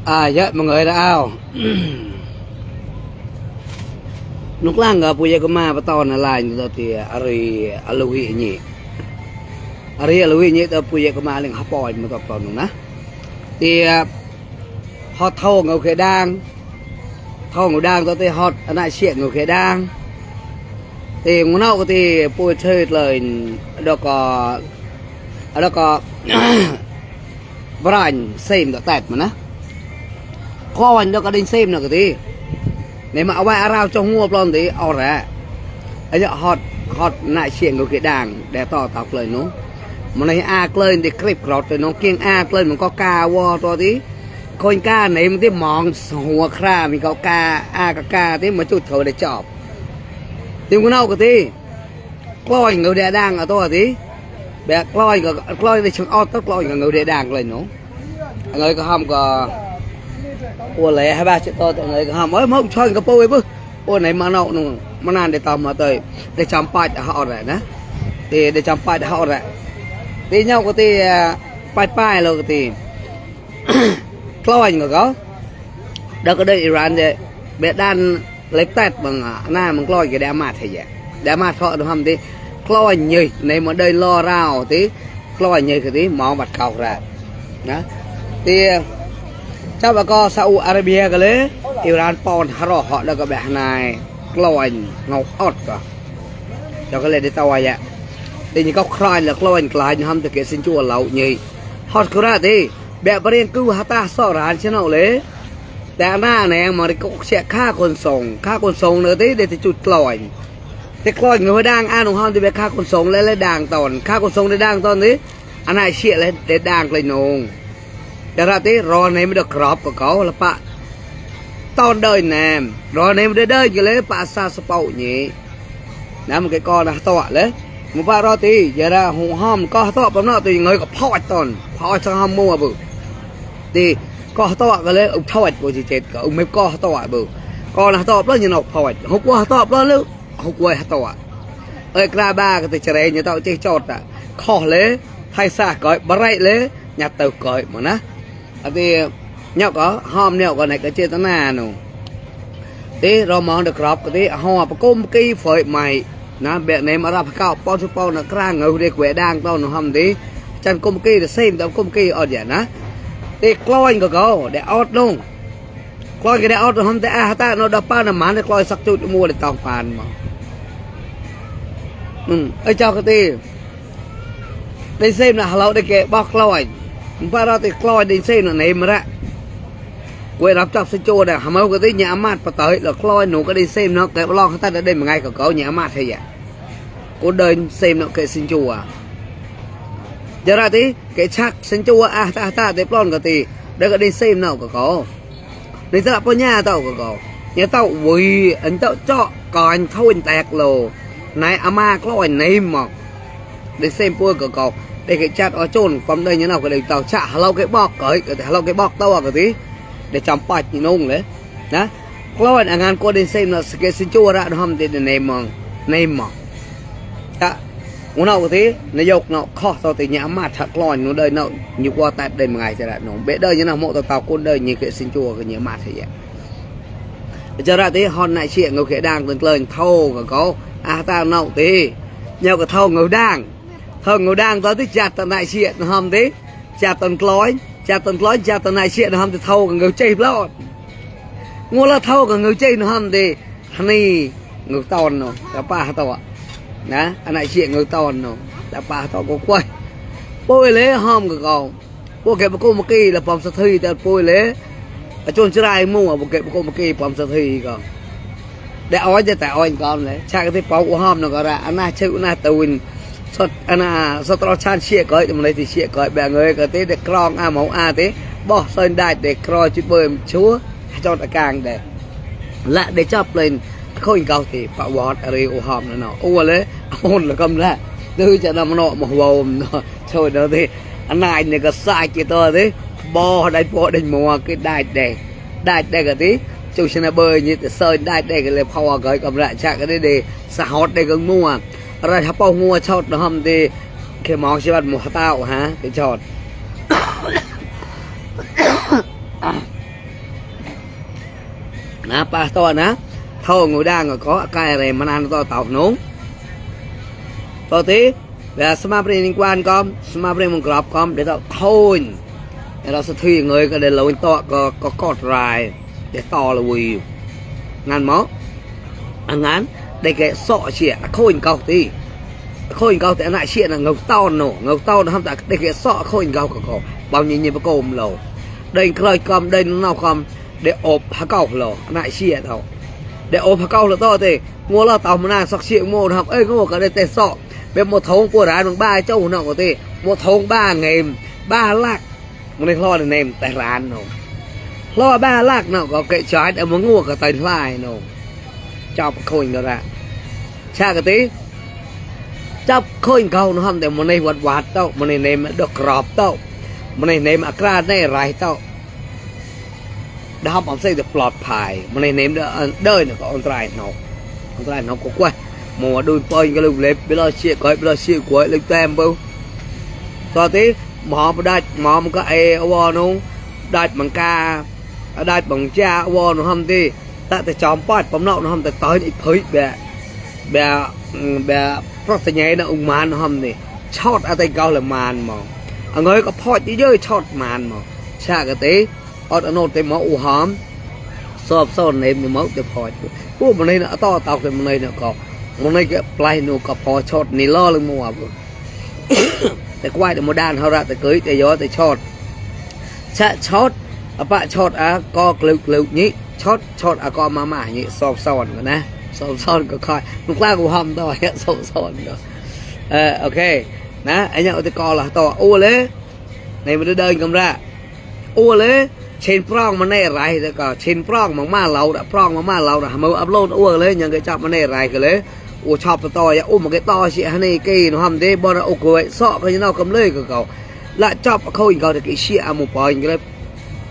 dạ mọi người đã ao lúc lang gặp bây giờ có ma bắt tao là lại rồi thì ari alui nhỉ tao bây giờ có ma lên hấp bòi mà tao còn nữa thì họ thâu ngầu khế đang tao thì họ anh lại chuyện ngầu khế đang thì muốn nào thì bùi chơi lời đó có Brian xem được tẹt mà ná kho anh đó có đinh xem được cái gì nếu mà ở bài rau trong mua plon thì ở ra ấy hot lại chuyện của cái đảng để tỏ tọc lời nó mà này lên thì clip lọt rồi nó kiêng lên mình có ca wo to tí coi ca này mình tí mòn hùa kha mình có ca tí mà chút thở để chọc tìm cái nào cái tí coi người để đang ở to tí bé coi thì chúng auto coi người để đang lên nó người có không có ủa lẽ 2-3 triệu to người có không mới mốc chơi cái bôi bơ ủa này mà nậu nữa mà nàn để tầm mà tới để chăm bài họ rồi nè thì để chăm bài họ rồi tí nhau có tí bài rồi thì coi người có đó có đây Iran đấy bé đan lấy tẹt bằng na bằng coi cái đá mạt hay vậy đá mạt họ được không tí coi nhỉ này mà đây lo rào tí coi nhỉ cái tí món bạch cầu ra đó thì chắc bà con Saudi Arabia cái đấy Iran pon họ đã có bé này coi ngọc ớt cả cho cái này để tao vậy thì những cái khai là coi lại không thực hiện xin chùa lậu nhỉ họ cứ ra thì bé bơi cứu hata so ra chứ nào lấyแต่หน้าเนี่ยมันก็เสียค่าขนส่งเลยที่เดี๋ยวจะจุดกลอยแต่กลอยเงยด่างของเขาที่เป็นค่าขนส่งและด่างตอนค่าขนส่งได้ด่างตอนนี้อันไหนเสียเลยได้ด่างเลยนงแต่ละที่รอในไม่ได้กรอบกับเขาละปะตอนเดินแนมรอในไม่ได้เดินอยู่เลยปะซาสปาอย่างน้ำมันก็นะตัวเลยมุบารอตีอย่าละหูห้อมก็ตัวปั๊มน้อตีเงยกับพ่อตอนพ่อจะห้อมมัวบุตีก็ตัวก็เลยอุ้งทอดบริเจตก็อุ้งไม่ก็ตัวบุก็นะตัวแล้วยังออกทอดหกว่าตัวแล้วหกว่าตัวกระบาก็ติดเฉยอย่างตัวเจ๊จอดอ่ะข้อเลยไทยซาก่อยบะไรเลยnhặt từ cởi mà ná thì nhau có hôm nhau có này cái chơi tao nà nụ tí rồi món được rập cái tí hoa bạc cung kia phơi mày ná bẹt này mà ra phải cao pon pon là krang ngầu để quẹt đang tao nụ hôm tí chân cung kia để xem tao cung kia ở vậy ná tí coi có để out luôn coi cái để out hôm tí ta nó đập pa nằm mán để coi sắc chút mua để tao phàn mà ấy cho cái tí đây xem là lâu để kệ bọc lòi và ra thì lòi đây xem là này mà ra quayรับจับsinh chua này hàm âu cái tí nhà mát và tới là lòi nụ cái đi xem nó cái lo người ta đã đến một ngày có nhà mát hay vậy cô đơn xem nó cái sinh chua giờ ra tí cái chắc sinh chua ta để lon cái tí đây cái đi xem nào có đi ra bao nhà tao có nhà tao vui anh tao cho còn thôi tẹt lồ này ama lòi này mà để xem pua có để cái chat ở chôn from đây như nào cái tàu chả lâu cái bọc lâu cái bọc tao cái tí để chăm bạch như nông đấy đó lôi anh ăn qua đi xem là cái xin chua ra không thì nêm mà đó muốn nào cái tí nó dọc nó khó tao thì nhã mặt thật lòi nó đời nó như qua tại đây một ngày sẽ lại nó bé đời như nào mộ tao con đời như cái xin chua cái nhã mặt thì vậy cho ra tí hòn lại chuyện người kia đang từng lời thâu có tao nậu tí nhau cái thâu người đang tới chặt tận này chuyện hôm đấy chặt tận lói chặt tận này chuyện hôm thì thâu người chơi lo mua là thâu người chơi hôm thì này người tòn nó đã pa tao nè anh này chuyện người tòn nó đã pa tao có quay bôi lấy hôm người còn bôi kẹp một kỳ là phòng sát thi ta bôi lấy ở chôn chưa ai mua một kẹp một kỳ phòng sát thi còn để ói cho tại ói con đấy cha cái phòng của hôm nó có ra anh này chịu na tùn sốt anh sốt lo chan chia coi mà này thì chia coi bè người cái thế để còng mẫu thế bỏ sơn đại để coi chút bơi chúa cho ta càng để lại để chọc lên không cao thì bảo vót ở đây ô hòm nó ô lấy ôn là cầm ra từ cho nó nọ một vòng thôi đó thì anh này này có sai kia to thế bỏ đánh mua cái đại để cái tí chú xin là bơi như sơn đại để cái lệp kho cái cầm lại chạy cái đấy để xã hót để gần mua rồi hấp bao mua chọt nó hầm thì cái món chỉ bắt một tao hả cái chọt นะปลาตัวนะเท่างูด่างก็có cáiอะไรมันอันตัวเต่าหนูตัวที่vàสมาร์ทliên quan comสมาร์ทมันกรอบ com để tạo thôi đểเราสะทือngườiก็để lôi to có cọt rài để to là vui ngàn máu ăn ngán để cái sọ chĩa khôi cầu tí khôi cầu thì lại chĩa là ngầu to nổ ngầu to nó không tại để cái sọ khôi cầu có bao nhiêu nhiêu côm lầu đây khơi com đây nó nào com để ốp há cầu lầu lại chĩa đâu để ốp há cầu là to thì mua là tàu mà sọc chĩa mua học ấy mua cái đây tê sọ bên một thùng củaร้านbằng 3 châu nào có thể một thùng 3 ngày 3 lắcมันได้ล่อในเนมแต่ร้านเนาะล่อบ้าลากเนาะก็เกะชอยแต่มันงัวกับไตลายเนาะจับโคยก็ได้ชากะติจับโคยเขาเนาะแต่มันในวัดเต้ามันในเนมดอกกรอบเต้ามันในเนมอักราในไรเต้าดาวผมใส่จะปลอดภัยมันในเนมเดินก็อันตรายเนาะก็กว่ามัวดูปอยก็เลยเล็บไปรอเชี่ยก้อยไปรอเชี่ยก้อยเลยแต้มเบ้าตอนที่หมอมาได้หมอมันก็วอนู้ได้บังกาได้บังจ้าวอนู้ทำที่แต่จอมป้ายผมนอกนู้ทำแต่ต่อยอีกเผยแบบเพราะแต่ยังไงนะองมานนู้ทำนี่ชอดอะไรเก่าเลยมานมองเงยก็พอดเยอะๆชอดมานมองชากะติอดอโนแต่หมออุหอมสอบซ่อนเนมหมอจะพอดพวกมันเลยนะต่อเตาเป็นมันเลยนะก็มันเลยก็ปลายนูก็พอชอดนี่ล่อเลยมัวแต่ควายแต่โมดานเขาละแต่เกยแต่ย้อแต่ช็อตชะช็อตปะช็อตก็กลึกนี้ช็อตก็มาอย่างนี้สอบซ้อนกันนะสอบซ้อนก็ค่อยลูกล่ากูทำต่อเนี่ยสอบซ้อนก็โอเคนะไอ้เนี่ยเอาแต่กอละต่อโอ้เลยในมันเดินกันละโอ้เลยเชนปล้องมันได้ไรแต่ก็เชนปล้องมาเราละปล้องมาเราละมาอัพโหลดโอ้เลยยังก็จับมันได้ไรกันเลยโอ้ชอบต่ออย่าอุ้มมันก็ต่อเสียให้ในกี่หนูทำได้บอลโอ้โหสอบก็ยังเอากำเลยก็เขาละชอบเขาอีกเขาแต่กี่เสียมูปอยก็เลย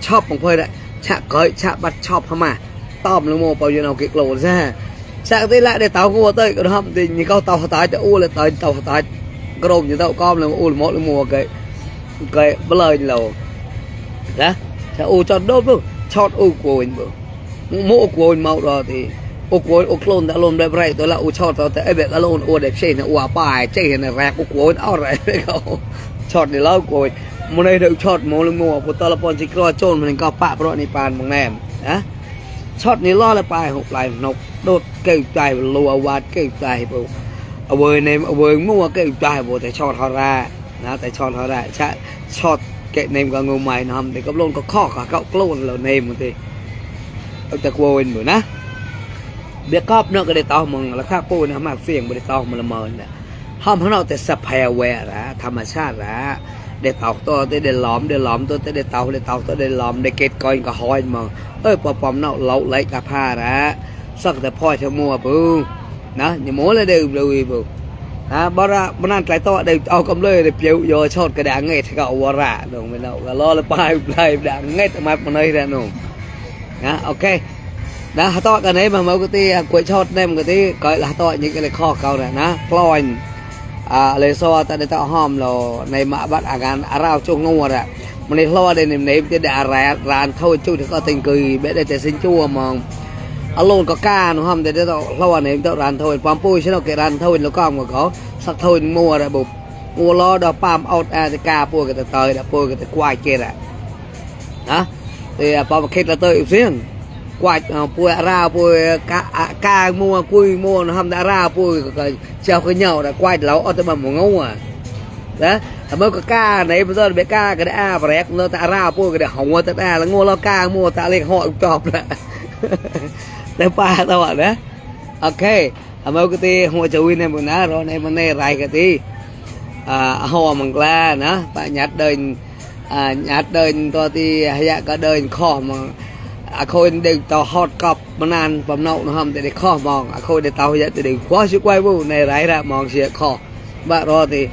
ชอบของเพื่อนแหละชะเกยชะบัดชอบเข้ามาต้อมลูกโมปอยยังเอากี่โลใช่ชะที่ละได้เต่ากูเต้ยก็ทำจริงนี่เขาเต่าตายจะอู้เลยเต่าตายกระโดดอยู่เต่าก้อมเลยอู้หมดลูกโมเกยเบลยเรานะชะอู้จอดโดดปุ๊บชอดอู้โกนปุ๊บโมโกนเมาดอทีโอ้โหโอ้โคลนแต่ลมได้ไรตัวละอูชอตแต่ไอเบกอารมณ์โอ้เด็กเช่นอ้วป่ายเช่นแรกโอ้โหเอาอะไรเขาช็อตนี่แล้วโกยมันได้ดูช็อตมองลงมัวปุตตะละปอนจิกรอโจนมันก็ปะเพราะในปานบางแนมนะช็อตนี่ล่อละปลายหกปลายนกโดดเกี่ยวใจรัววาดเกี่ยวใจปุ๊บเอาเวอร์เนมเอาเวอร์มัวเกี่ยวใจปุ๊บแต่ช็อตเขาได้นะแต่ช็อตเขาได้ชะช็อตเกี่ยเนมกับงูใหม่ทำแต่กับลงก็ข้อขาเขาโกลนเราเนมมันทีเอาแต่กลัวเป็นเหมือนนะเบี้ยกอบเนาะก็ได้ต่อมึงแล้วข้าปูนะมาเฟียงบริต่อมันละเมินเนี่ยห้องข้างนอกแต่สแปร์แวร์ละธรรมชาติละได้ต่อตัวได้หลอมตัวได้ต่อตัวได้หลอมได้เกตก้อยก็หอยมึงปอมเนาะเหลาไหลกับผ้าละสักแต่พ่อชะมัวปูนะอย่าโม้เลยเดือดเลยปูบาระมันนั่นไกลตัวได้เอากำเลยได้เปียวโยชดกระด่างเงยถ้าก็เอาวาระลงไปแล้วก็ล้อเลยไปด่างเงยทำไมมันเลยนะนุ่มนะโอเคนะฮัตโต้กันไหนมาเมื่อกี้กวยชอดเนี่ยมันกี้ก็ฮัตโต้ยังก็เลยข้อเก่าเนี่ยนะปล่อยเลยโซ่แต่ในต่อห้อมเราในมาบัดอาการอาราจงงวดอ่ะมันในล้อในในจะได้อะไรร้านเท่าจุดที่ก็ติงกุยเบ็ดได้แต่สินจั่วมองอารมณ์ก็กล้าหนูห้อมแต่ได้ต่อล้อในต่อร้านเท่าปั๊มปุ้ยฉันเอาเกร้านเท่าแล้วก็มันเขาสักเท่ามัวระบบมัวล้อดอกปั๊มเอาแต่กาปุ้ยกับแต่เตยแต่ปุ้ยกับแต่ควายเกล้นะแต่ปั๊มเค็ดละเตยเสียงกวาดปุยราปุยกามัวกุยมัวทำดาราปุยก็เจ้าขึ้นเหนียวแต่กวาดเราเอาแต่มาหมูงูอ่ะนะแต่เมื่อก็กาไหนเมื่อตอนเบก้าก็ได้แบรกเราแต่ราปุยก็ได้หงวัวแต่แล้วงูเรากามัวแต่เล็กห่อจอบละแต่ปลาตัวนะโอเคเมื่อก็ตีหัวจะวินในบุญนะเราในมันในไรก็ตีห่อมังกรนะปะยัดเดินตัวที่หายก็เดินข้อมาคนเด็กต่อฮอตกับมานานปั๊มนอกนะครับแต่เด็กข้อมองคนเด็กต่อหายแต่เด็กคว้าชิควายบูในไรละมองเสียข้อบ้ารอที่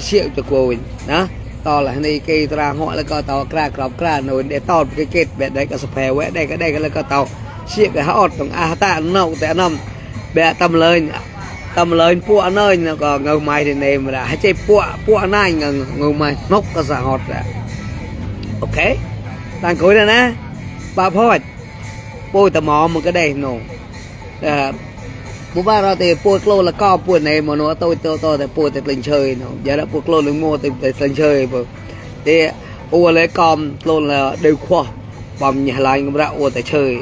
เชี่ยวจะกลัววินนะต่อหลังในกีตราหัวแล้วก็ต่อกล้ากรอบกล้าหนุนเด็กต่อเกตแบบได้ก็สแปรแวะได้ก็แล้วก็ต่อเชี่ยวกับฮอตของอาตานอกแต่น้ำแบบตำเลยพวกน้อยแล้วก็เงาไม้ที่เนมละให้ใจพวกน้อยเงาไม้นกก็สะฮอตละโอเคต่างคนนะปลาพอด bôi tà mò một cái đây nổ bố ba ra thì bôi lô là co bôi này mà nó tôi thì bôi thì lên chơi nó giờ đã bôi lô lên mua thì lên chơi thì ô lấy com lô là đều khoa bầm nhà lại cũng ra ô tại chơi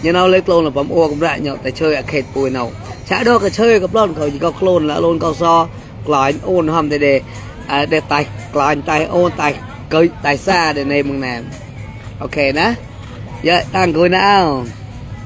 nhưng nó lấy lô là bầm ô cũng ra nhậu tại chơi ở khệt bôi nào chả đâu cái chơiกับlonเขาก็โคลนละโลนก็ซอกลายโอนทำđể tàiกลายtài ôn tài cười tài xa để này mừng nè ok đó dạ tăng cười nào